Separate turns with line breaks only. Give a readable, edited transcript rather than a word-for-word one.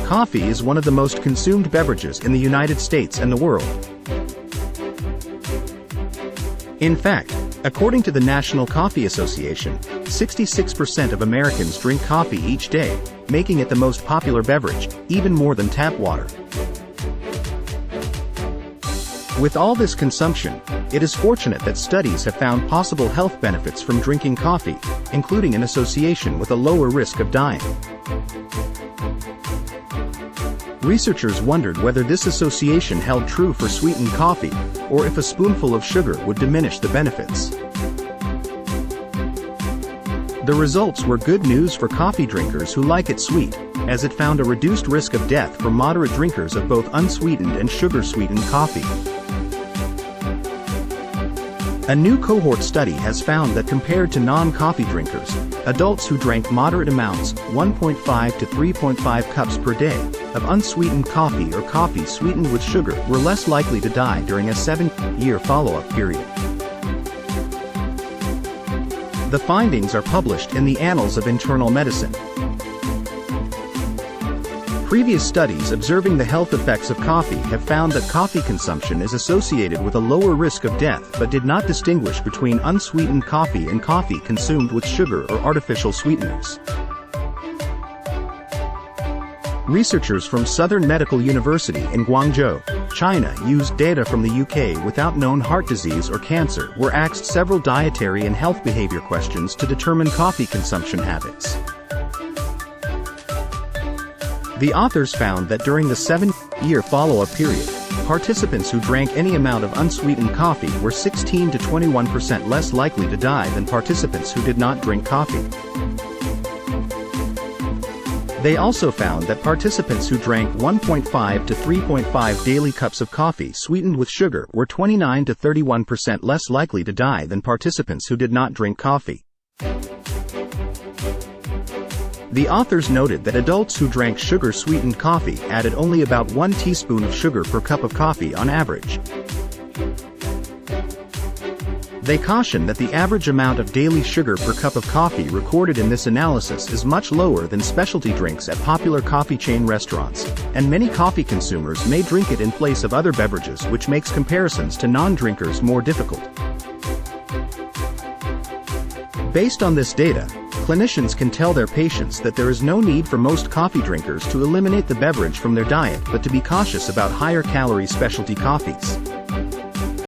Coffee is one of the most consumed beverages in the United States and the world. In fact, according to the National Coffee Association, 66% of Americans drink coffee each day, making it the most popular beverage, even more than tap water. With all this consumption, it is fortunate that studies have found possible health benefits from drinking coffee, including an association with a lower risk of dying. Researchers wondered whether this association held true for sweetened coffee, or if a spoonful of sugar would diminish the benefits. The results were good news for coffee drinkers who like it sweet, as it found a reduced risk of death for moderate drinkers of both unsweetened and sugar-sweetened coffee. A new cohort study has found that compared to non-coffee drinkers, adults who drank moderate amounts, 1.5 to 3.5 cups per day, of unsweetened coffee or coffee sweetened with sugar were less likely to die during a 7-year follow-up period. The findings are published in the Annals of Internal Medicine. Previous studies observing the health effects of coffee have found that coffee consumption is associated with a lower risk of death but did not distinguish between unsweetened coffee and coffee consumed with sugar or artificial sweeteners. Researchers from Southern Medical University in Guangzhou, China used data from the UK without known heart disease or cancer were asked several dietary and health behavior questions to determine coffee consumption habits. The authors found that during the 7-year follow-up period, participants who drank any amount of unsweetened coffee were 16 to 21% less likely to die than participants who did not drink coffee. They also found that participants who drank 1.5 to 3.5 daily cups of coffee sweetened with sugar were 29 to 31% less likely to die than participants who did not drink coffee. The authors noted that adults who drank sugar-sweetened coffee added only about 1 teaspoon of sugar per cup of coffee on average. They cautioned that the average amount of daily sugar per cup of coffee recorded in this analysis is much lower than specialty drinks at popular coffee chain restaurants, and many coffee consumers may drink it in place of other beverages, which makes comparisons to non-drinkers more difficult. Based on this data, clinicians can tell their patients that there is no need for most coffee drinkers to eliminate the beverage from their diet but to be cautious about higher-calorie specialty coffees.